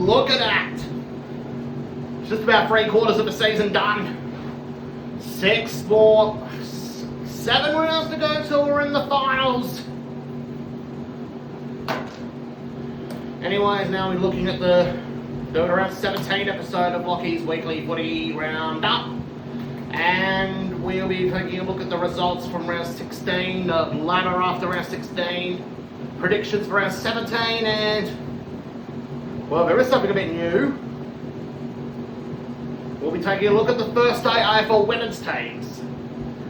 look at that. It's just about 3/4 of the season done. 7 rounds to go till we're in the finals. Anyways, now we're looking at the round 17 episode of Lachie's weekly footy roundup. And we'll be taking a look at the results from round 16, the ladder after round 16, predictions for round 17, and, well, there is something a bit new. We'll be taking a look at the first day AFL women's teams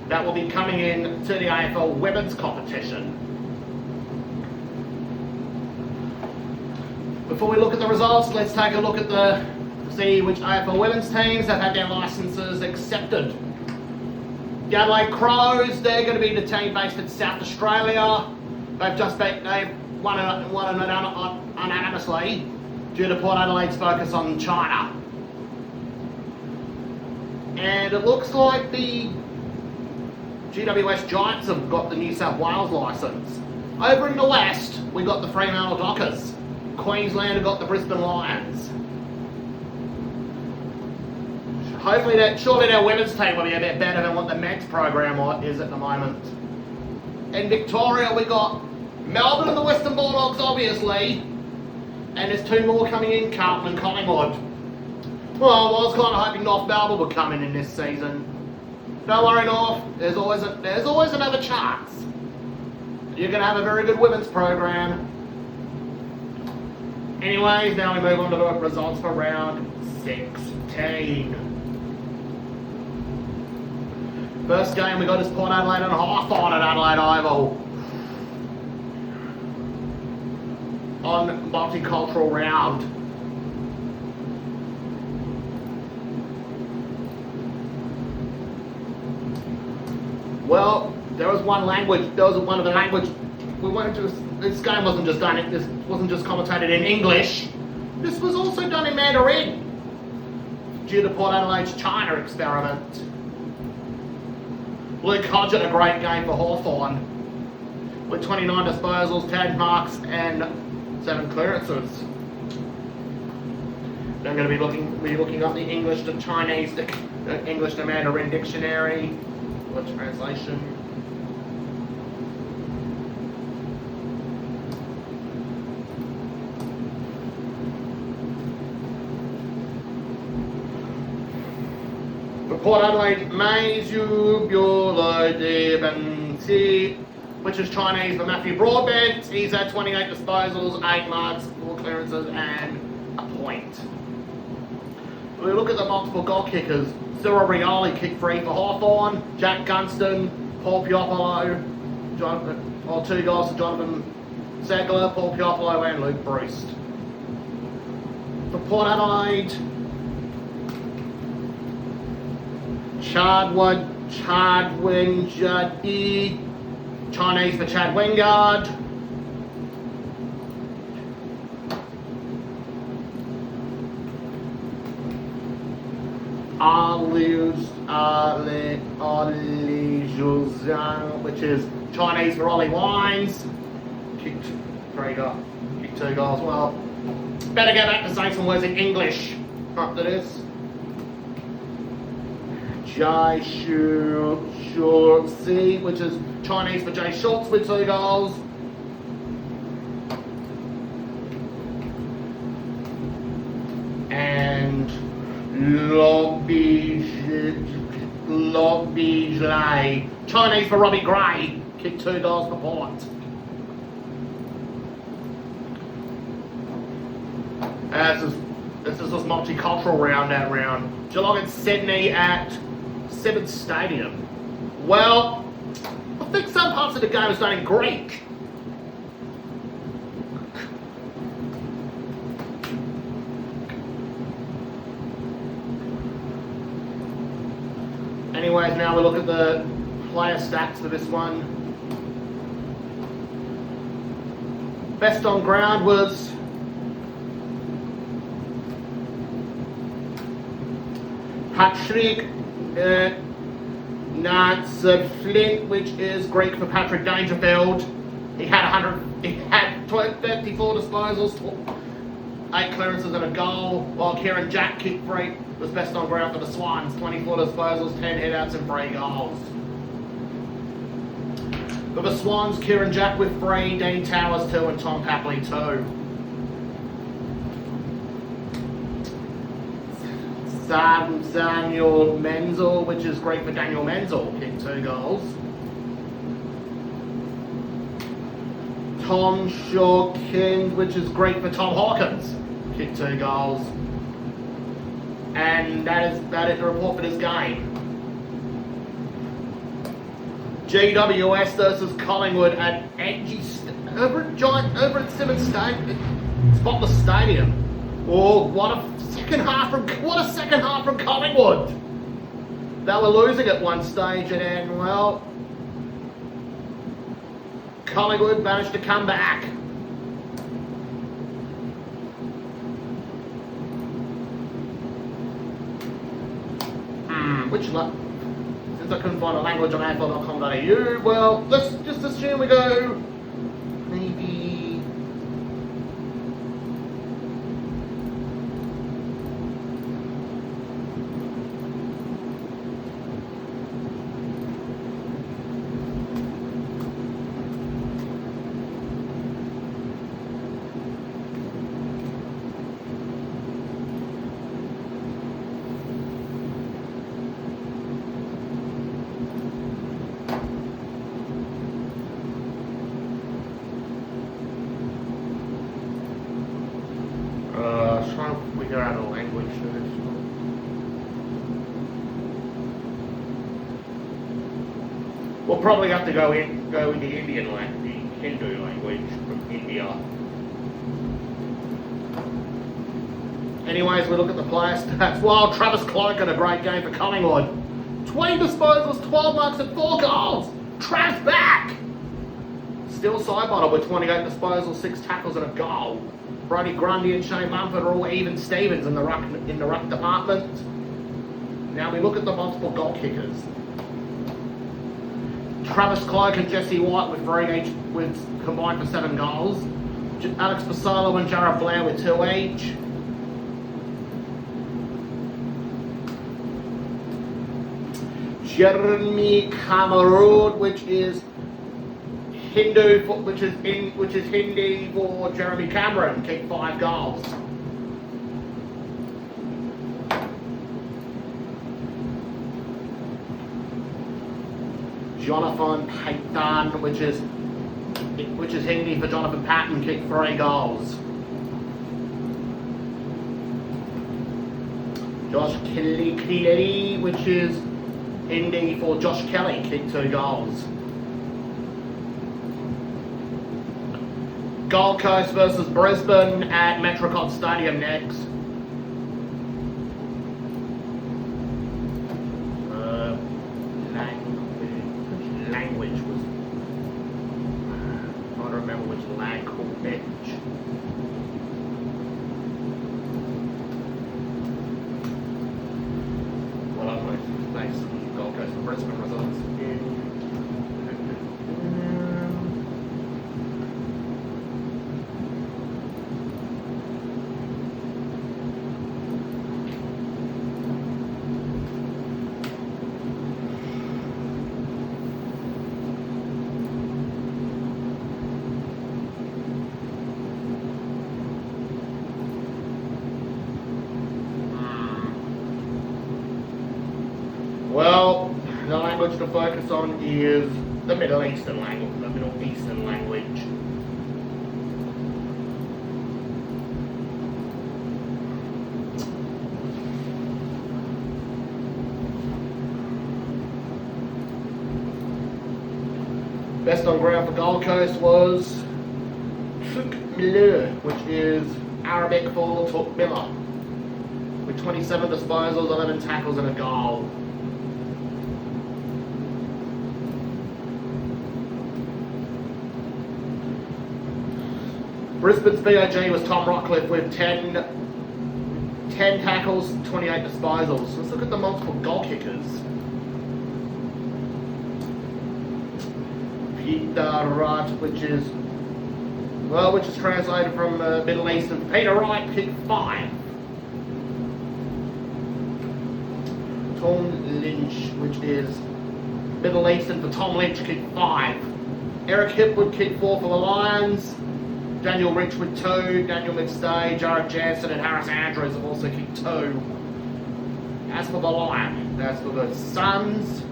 that will be coming in to the AFL women's competition. Before we look at the results, let's take a look at see which AFL women's teams have had their licences accepted. The Adelaide Crows, they're going to be the team based in South Australia. They've won unanimously due to Port Adelaide's focus on China. And it looks like the GWS Giants have got the New South Wales licence. Over in the West, we got the Fremantle Dockers. Queensland have got the Brisbane Lions. Surely their women's team will be a bit better than what the men's program is at the moment. In Victoria, we got Melbourne and the Western Bulldogs, obviously, and there's 2 more coming in, Carlton and Collingwood. Well, I was kind of hoping North Melbourne would come in this season. Don't worry, North. There's always another chance. You're going to have a very good women's program. Anyways, now we move on to the results for round 16. First game we got is Port Adelaide and Hawthorn at Adelaide Oval on multicultural round. Well, there was one of the language we wanted to. This game wasn't just done. This wasn't just commentated in English. This was also done in Mandarin due to Port Adelaide's China experiment. Luke Hodgett, a great game for Hawthorn, with 29 disposals, 10 marks, and 7 clearances. Then I'm going to be looking up the English to Chinese, English to Mandarin dictionary. What translation? For Port Adelaide, which is Chinese for Matthew Broadbent. He's had 28 disposals, 8 marks, 4 clearances, and a point. We look at the multiple goal kickers. Cyril Rioli kicked free for Hawthorn. Jack Gunston, Paul Piopolo, 2 goals for Jonathan Segler, Paul Piopolo, and Luke Bruce. For Port Adelaide, Chadwin Jadi, Chinese for Chad Wingard. Ali Zhuzhang, which is Chinese for Ollie Wines. Kicked 2 goals. Well, better go back to saying some words in English after this. Jai Schultz, which is Chinese for Jay Schultz with 2 goals. And Lobby Lay, Chinese for Robbie Gray, kicked 2 goals for Port. This is this multicultural round. Geelong and Sydney at Simmons Stadium. Well, I think some parts of the game was done in Greek. Anyways, now we look at the player stats for this one. Best on ground was Patrick Flint, which is Greek for Patrick Dangerfield. He had 34 disposals, 8 clearances and a goal, while Kieran Jack kicked free, was best on ground for the Swans. 24 disposals, 10 hit-outs and 3 goals. For the Swans, Kieran Jack with 3, Dean Towers 2 and Tom Papley 2. Daniel Menzel, which is great for Daniel Menzel, kicked 2 goals. Tom Shawkins, which is great for Tom Hawkins, kicked 2 goals. And that is the report for this game. GWS versus Collingwood at over at Simmons Stadium, Spotless Stadium. Oh, what a second half from Collingwood. They were losing at one stage, and then, well, Collingwood managed to come back. Since I couldn't find a language on AFL.com.au, well, let's just assume we go maybe. Trying to figure out a language for this. We'll probably have to go into Indian language, the Hindu language from India. Anyways, we look at the player stats. Well, Travis Cloak had a great game for Collingwood. 20 disposals, 12 marks and 4 goals. Trav's back! Still Sidebottom with 28 disposals, 6 tackles and a goal. Brody Grundy and Shane Mumford are all even Stevens in the ruck department. Now we look at the multiple goal kickers. Travis Cloak and Jesse White with 3 each, with combined for 7 goals. Alex Pasolo and Jarrod Blair with 2 each. Jeremy Cameroon, which is Hindi for Jeremy Cameron, kicked 5 goals. Jonathan Payton, which is Hindi for Jonathan Patton, kicked 3 goals. Josh Kelly, which is Hindi for Josh Kelly, kicked 2 goals. Gold Coast versus Brisbane at Metricon Stadium next. Language was... I don't remember which language. Well, I'm going to place some Gold Coast and Brisbane results in. Well, the language to focus on is the Middle Eastern language. Best on ground for Gold Coast was Tuk Miller, which is Arabic for Tuk Miller, with 27 disposals, 11 tackles and a goal. Brisbane's BOG was Tom Rockcliffe with 10 tackles, 28 disposals. Let's look at the multiple goal kickers. Peter Rudd, which is Well, which is translated from Middle Eastern. Peter Wright kicked 5. Tom Lynch, which is Middle Eastern for Tom Lynch, kicked 5. Eric Hipwood kicked 4 for the Lions. Daniel Rich with 2. Daniel McStay, Jared Jansen and Harris Andrews have also kicked 2. As for the Lions, as for the Suns,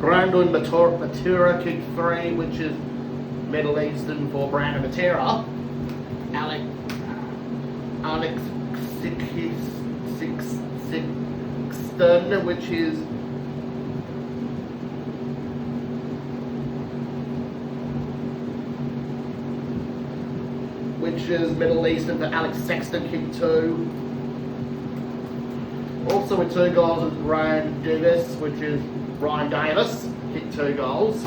Brandon Matura kicked 3, which is Middle Eastern for Brandon Matura. Alex Sixton, which is Middle Eastern for Alex Sexton, kicked 2. Also with 2 goals is Ryan Davis, which is Ryan Davis, kicked 2 goals.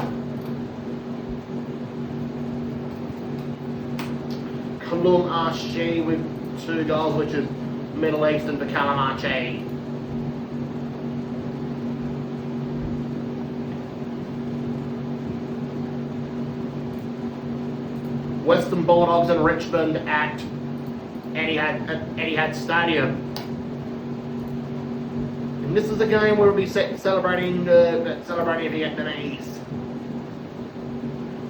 Kalum Archie with 2 goals, which is Middle Eastern for Callum Archie. Western Bulldogs in Richmond at Etihad Stadium. And this is a game where we'll be celebrating Vietnamese.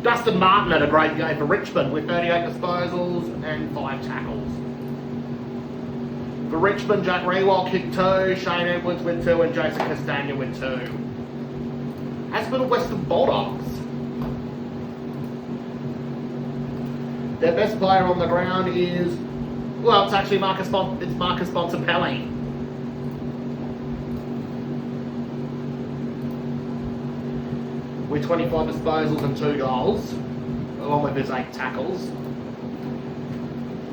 Dustin Martin had a great game for Richmond with 38 disposals and 5 tackles. For Richmond, Jack Rewald kicked 2, Shane Edwards with 2 and Jason Castagna with 2. As for the Western Bulldogs, their best player on the ground is, well, it's actually Marcus Bontempelli. With 25 disposals and 2 goals, along with his 8 tackles.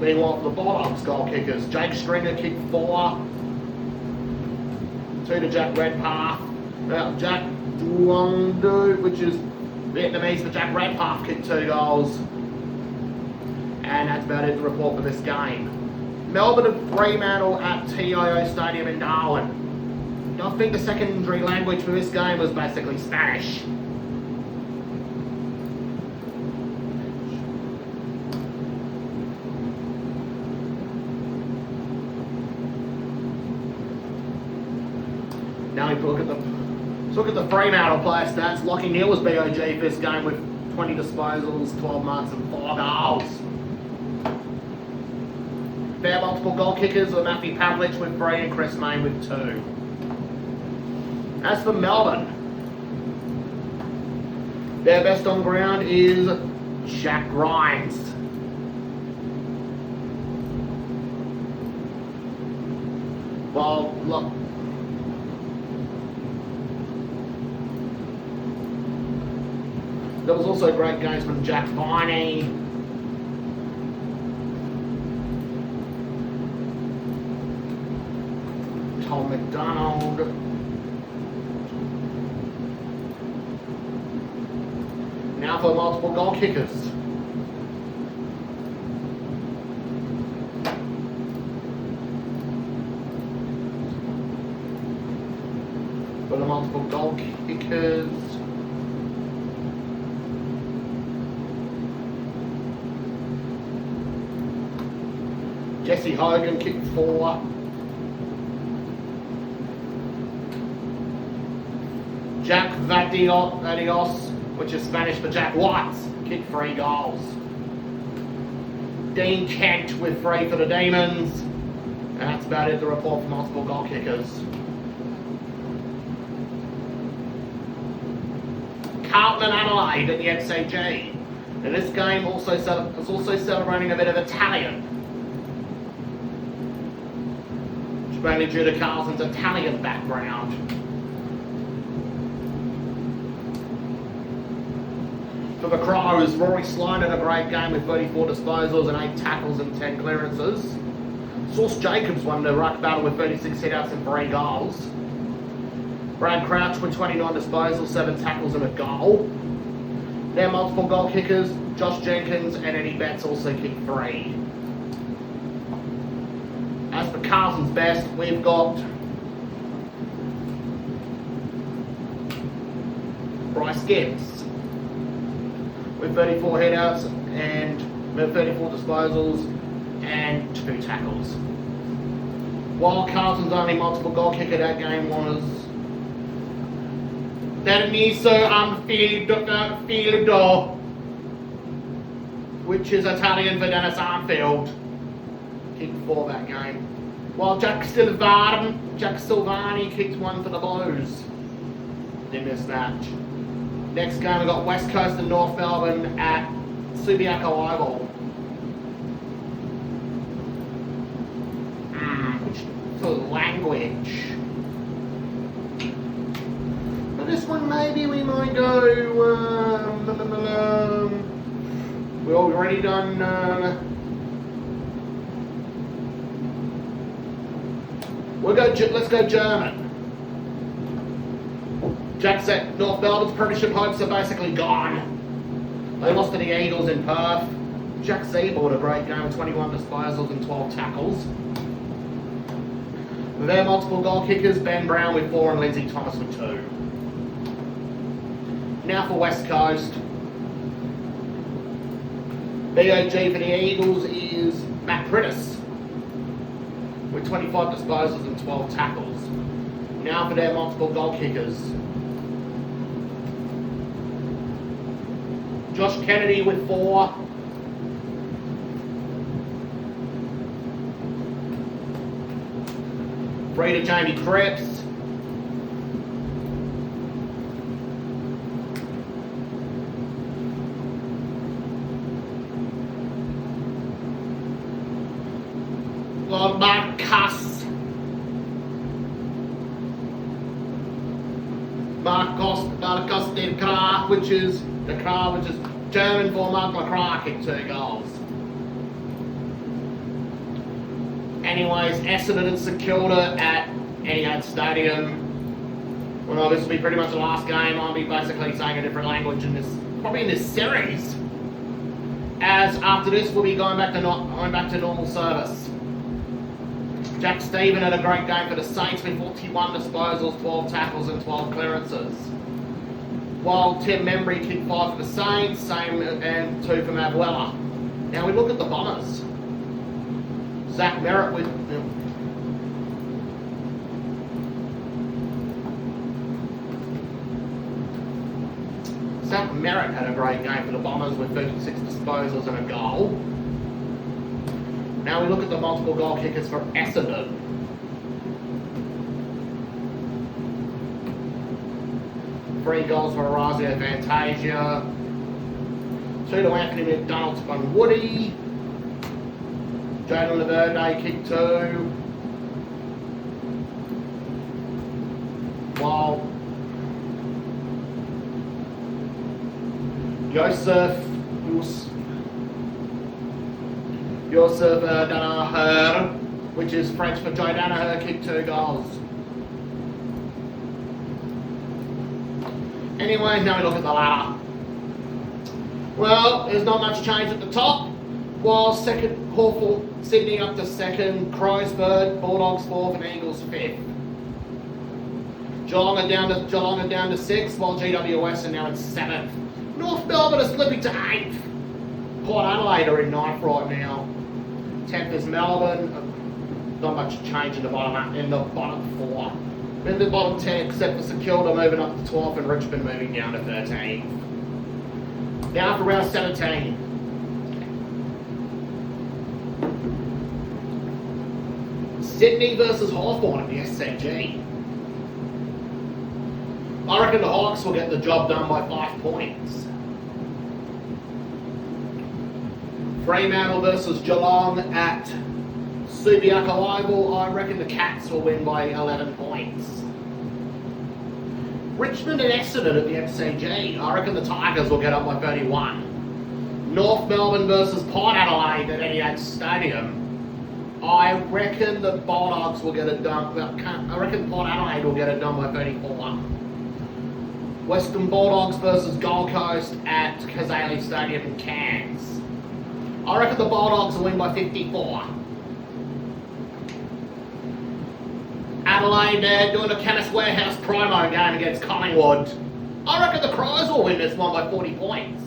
Meanwhile, for the Bulldogs goal kickers, Jake Stringer kicked 4, 2 to Jack Redpath. Jack Duong Du, which is Vietnamese for Jack Redpath, kicked 2 goals. And that's about it to report for this game. Melbourne and Fremantle at TIO Stadium in Darwin. I think the secondary language for this game was basically Spanish. Now we look at the Fremantle player stats. Lachie Neal was BOG for this game with 20 disposals, 12 marks and 4 goals. Fair multiple goal kickers were Matthew Pavlich with 3 and Chris Mayne with 2. As for Melbourne, their best on ground is Jack Grimes. Well, look, there was also great games from Jack Viney. Tom McDonald. Now for multiple goal kickers. For the multiple goal kickers. Jesse Hogan kicked 4. Jack Vadios, which is Spanish for Jack Whites, kicked 3 goals. Dean Kent with 3 for the Demons. And that's about it to report for multiple goal kickers. Carlton and Adelaide at the MCG. And this game is also celebrating a bit of Italian. Which mainly due to Carlton's Italian background. For the Crows, Rory Sloan had a great game with 34 disposals and 8 tackles and 10 clearances. Sauce Jacobs won the ruck battle with 36 hitouts and 3 goals. Brad Crouch with 29 disposals, 7 tackles and a goal. Their multiple goal kickers, Josh Jenkins and Eddie Betts also kicked 3. As for Carlton's best, we've got skips with 34 headouts and 34 disposals and 2 tackles. While Carlton's only multiple goal kicker that game was that Niso Anfield, which is Italian for Dennis Armfield, kicked 4 that game. While Jack Silvani kicked 1 for the Blues in this match. Next game we got West Coast and North Melbourne at Subiaco Oval. Which sort of language. But this one maybe we might go. We've already done. Let's go German. Jack said North Melbourne's premiership hopes are basically gone. They lost to the Eagles in Perth. Jack Seaboard a great game with 21 disposals and 12 tackles. With their multiple goal kickers, Ben Brown with 4 and Lindsay Thomas with 2. Now for West Coast. BOG for the Eagles is Matt Prittis with 25 disposals and 12 tackles. Now for their multiple goal kickers. Josh Kennedy with 4. Free to Jamie Cripps. Marcos de Kra, which is German for Mark LaCroix, kicked 2 goals. Anyways, Essendon and St Kilda at Etihad Stadium. Well, this will be pretty much the last game. I'll be basically saying a different language in this, probably in this series. As after this, we'll be going back to normal service. Jack Stephen had a great game for the Saints with 41 disposals, 12 tackles and 12 clearances. While Tim Membry kicked 5 for the Saints, same and 2 for Matt Weller. Now we look at the Bombers. Zach Merritt with Zach Merritt had a great game for the Bombers with 36 disposals and a goal. Now we look at the multiple goal kickers for Essendon. Three goals for Orazio Fantasia. 2 to Anthony McDonald from Woody. Jalen Laverde kicked 2. While Joseph Danaher, which is French for Joe Danaher, kicked 2 goals. Anyway, now we look at the ladder. Well, there's not much change at the top. While second, Hawthorn, Sydney up to 2nd, Crows 3rd, Bulldogs 4th, and Eagles 5th. Geelong are down to 6th, while GWS are now in 7th. North Melbourne is slipping to 8th. Port Adelaide are in 9th right now. 10th is Melbourne. Not much change in the bottom 4. In the bottom 10, except for St Kilda moving up to 12th and Richmond moving down to 13th. Now for round 17. Sydney versus Hawthorn at the SCG. I reckon the Hawks will get the job done by 5 points. Fremantle versus Geelong at Subiaco Oval. I reckon the Cats will win by 11 points. Richmond and Essendon at the MCG. I reckon the Tigers will get up by 31. North Melbourne versus Port Adelaide at Etihad Stadium. I reckon the Bulldogs will get it done. I reckon Port Adelaide will get it done by 34. Western Bulldogs versus Gold Coast at Kazali Stadium in Cairns. I reckon the Bulldogs will win by 54. Adelaide, they're doing a Chemist Warehouse promo game against Collingwood. I reckon the Crows will win this one by 40 points.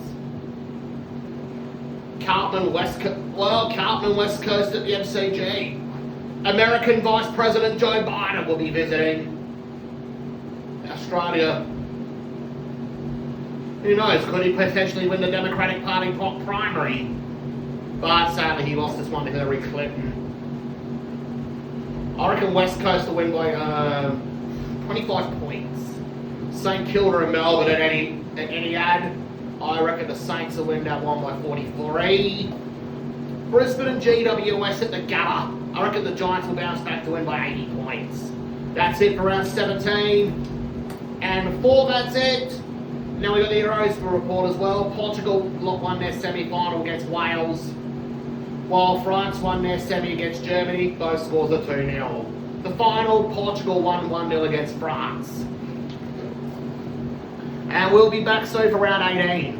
Carlton and West Coast at the MCG. American Vice President Joe Biden will be visiting Australia. Who knows, could he potentially win the Democratic Party primary? But sadly he lost this one to Hillary Clinton. I reckon West Coast will win by 25 points. St Kilda and Melbourne at any ad. I reckon the Saints will win that one by 43. Brisbane and GWS at the Gabba. I reckon the Giants will bounce back to win by 80 points. That's it for round 17. And before that's it, now we've got the Euros for report as well. Portugal won their semi-final against Wales, while France won their semi against Germany. Both scores are 2-0. The final, Portugal won 1-0 against France. And we'll be back soon for round 18.